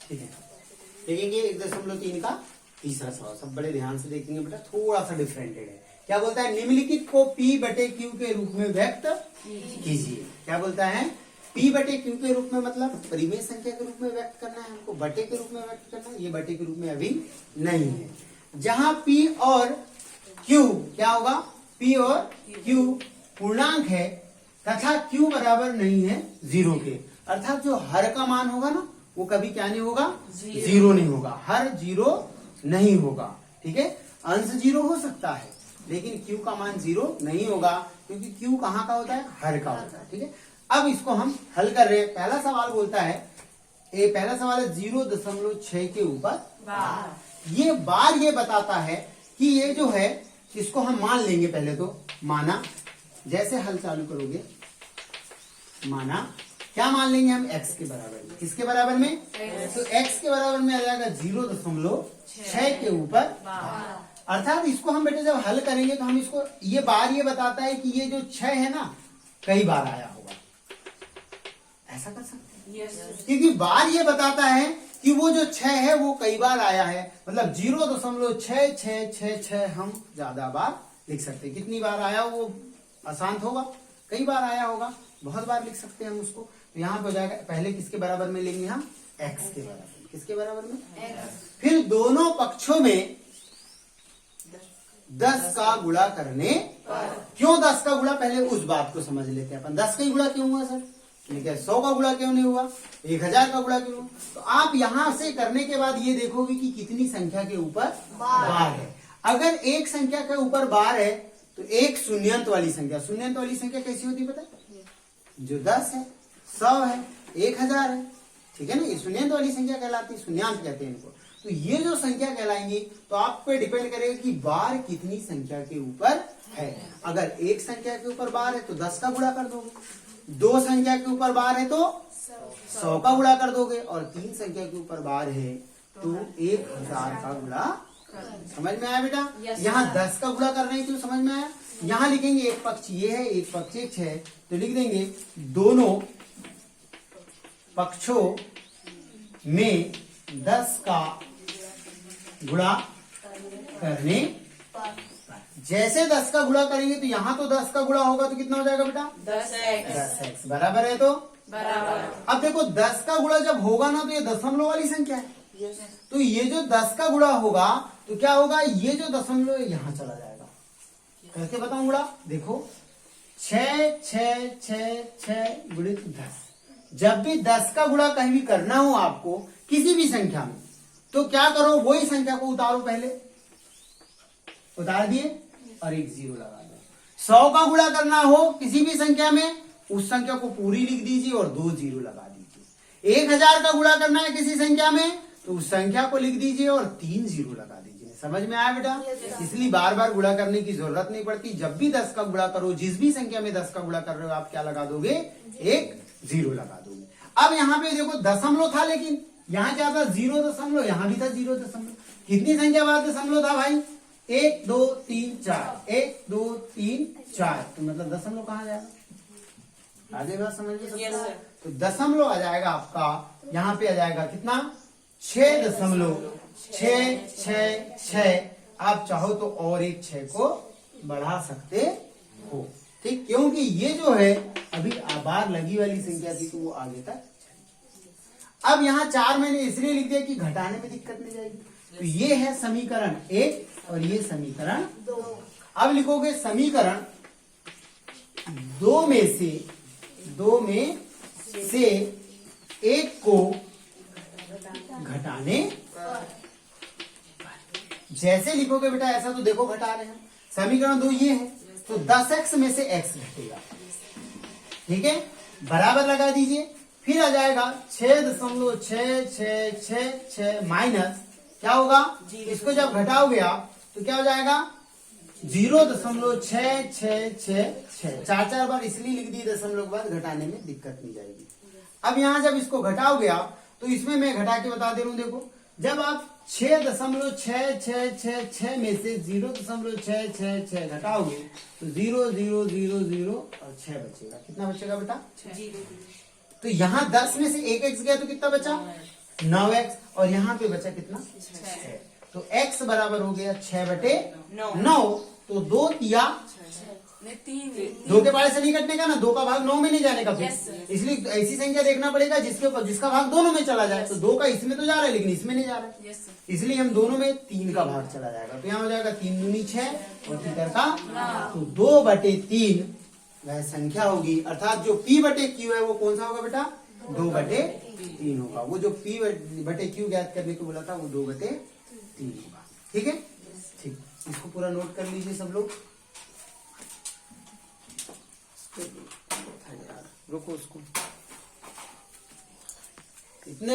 ठीक है, देखेंगे 1.3 का तीसरा सवाल। सब बड़े ध्यान से देखेंगे बेटा, थोड़ा सा डिफरेंटेड है। क्या बोलता है, निम्नलिखित को P बटे Q के रूप में व्यक्त कीजिए। क्या बोलता है, P बटे Q के रूप में मतलब परिमेय संख्या के रूप में व्यक्त करना है हमको, बटे के रूप में व्यक्त करना है। ये बटे के रूप में अभी नहीं है। जहां P और Q क्या होगा, P और Q पूर्णांक है तथा Q बराबर नहीं है 0 के, अर्थात जो हर का मान होगा ना वो कभी क्या नहीं होगा, 0 नहीं होगा। हर 0 नहीं होगा, ठीक है। अंश 0 हो सकता है लेकिन Q का मान 0 नहीं होगा, क्योंकि Q कहाँ का होता है, हर का होता है, ठीक है। अब इसको हम हल कर रहे हैं। पहला सवाल बोलता है, पहला सवाल है 0.6 के ऊपर ये बार ये बताता है कि ये जो है इसको हम मान लेंगे। पहले तो माना, जैसे हल चालू करोगे माना, क्या मान लेंगे हम, x के बराबर में। किसके बराबर में, तो x के बराबर में आ जाएगा 0.6 के ऊपर, अर्थात इसको हम बेटे जब हल करेंगे तो हम इसको, ये बार ये बताता है कि ये जो 6 है ना कई बार आया होगा, ऐसा कर सकते हैं। क्योंकि बार ये बताता है कि वो जो 6 है वो कई बार आया है, मतलब 0.6666 हम ज्यादा बार लिख सकते हैं। कितनी बार आया वो आसान होगा, कई बार आया होगा, बहुत बार लिख सकते हैं हम उसको। तो यहाँ पे हो जाएगा, पहले किसके बराबर में लेंगे हम, x के बराबर। किसके बराबर में, फिर दोनों पक्षों में 10 का गुणा करने पर। क्यों 10 का गुणा, पहले उस बात को समझ लेते हैं अपन। 10 का ही गुणा क्यों हुआ सर, ठीक है। 100 का गुणा क्यों नहीं हुआ, 1000 का गुणा क्यों हुआ। तो आप यहां से करने के बाद ये देखोगे कि कितनी संख्या के ऊपर बार है। अगर एक संख्या के ऊपर बार है तो एक शून्यंत वाली संख्या, शून्यंत वाली संख्या कैसी होती है पता है, जो 10 है, 100 है, 1000 है, ठीक है ना, ये शून्यंत वाली संख्या कहलाती है, शून्यांत कहते हैं इनको। तो ये जो संख्या कहलाएंगी तो आप पे डिपेंड करेगा कि बार कितनी संख्या के ऊपर है। अगर एक संख्या के ऊपर बार है तो 10 का गुणा कर दोगे, 2 संख्या के ऊपर बार है तो 100 का गुणा कर दोगे, और 3 संख्या के ऊपर बार है तो 1000 का गुणा। समझ में आया बेटा, यहाँ 10 का गुणा कर रहे हैं तो समझ में आया। यहाँ लिखेंगे एक पक्ष ये है, एक पक्ष x है, तो लिख देंगे दोनों पक्षों में 10 का गुणा करने। जैसे 10 का गुणा करेंगे तो यहाँ तो 10 का गुणा होगा तो कितना हो जाएगा बेटा, 10x बराबर है, तो बराबर। अब देखो 10 का गुणा जब होगा ना तो ये दशमलव वाली संख्या है, तो ये जो 10 का गुणा होगा तो क्या होगा, ये जो दशमलव है यहाँ चला जाएगा। कैसे बताऊं गुणा, देखो 6 6 6 6 गुणित 10। जब भी 10 का गुणा कहीं भी करना हो आपको किसी भी संख्या में, तो क्या करो, वही संख्या को उतारो, पहले उतार दिए और एक 0 लगा दो। 100 का गुणा करना हो किसी भी संख्या में, उस संख्या को पूरी लिख दीजिए और 2 0 लगा दीजिए। 1000 का गुणा करना है किसी संख्या में तो उस संख्या को लिख दीजिए और 3 0 लगा दीजिए। समझ में आया बेटा, इसलिए बार बार गुणा करने की जरूरत नहीं पड़ती। जब भी 10 का गुणा करो, जिस भी संख्या में 10 का गुणा कर रहे हो, आप क्या लगा दोगे, एक 0 लगा दोगे। अब यहाँ पे देखो दशमलव था, लेकिन यहाँ क्या था, 0 यहाँ भी था 0 दशमलव। कितनी संख्या बाद दशमलव था भाई, 1 2 3 4, 1 2 3 4, तो मतलब दशमलव कहाँ जाएगा, आगे बात समझ में सकते हो। तो दशमलव आ जाएगा आपका, यहाँ पे आ जाएगा कितना, 6.666। आप चाहो तो और एक 6 को बढ़ा सकते हो, ठीक, क्योंकि ये जो है अभी बार लगी वाली संख्या थी तो वो आगे तक। अब यहाँ 4 मैंने इसलिए लिख दिया कि घटाने में दिक्कत नहीं जाएगी। तो ये है समीकरण 1 और ये समीकरण 2। अब लिखोगे समीकरण 2 में से 1 को घटाने। जैसे लिखोगे बेटा ऐसा, तो देखो घटा रहे हैं, समीकरण 2 ये है, तो 10x में से x घटेगा, ठीक है, बराबर लगा दीजिए। फिर आ जाएगा 6.666 माइनस क्या होगा, इसको जब घटाओगे आप तो क्या हो जाएगा, 0.6666। 4 बार इसलिए लिख दिए दशमलव के बाद, घटाने में दिक्कत नहीं जाएगी। अब यहाँ जब इसको घटाओगे आप तो इसमें मैं घटा के बता दे रहा हूं, देखो जब आप 6.666 में से 0.666 घटाओगे तो 0 0 0 0 और 6 बचेगा। कितना बचेगा बेटा, 6। तो यहाँ 10 में से 1 x गया तो कितना बचा, 9x और यहाँ पे बचा कितना 6। तो x बराबर हो गया 6/9। तो 2 तिया 2 के पारे से नहीं कटने का ना, 2 का भाग 9 में नहीं जाने का फिर। इसलिए ऐसी संख्या देखना पड़ेगा जिसका भाग दोनों में चला जाए। तो 2 का इसमें तो जा रहा है लेकिन इसमें नहीं जा रहा है, इसलिए हम दोनों में 3 का भाग चला जाएगा। तो यहाँ हो जाएगा 3 दूनी 6 और 3 का 9। तो 2/3 वह संख्या होगी, अर्थात जो P/Q है वो कौन सा होगा बेटा 2/3 होगा। वो जो P/Q ज्ञात करने को बोला था वो 2/3 होगा। ठीक है, ठीक, इसको पूरा नोट कर लीजिए सब लोग। रुको उसको इतने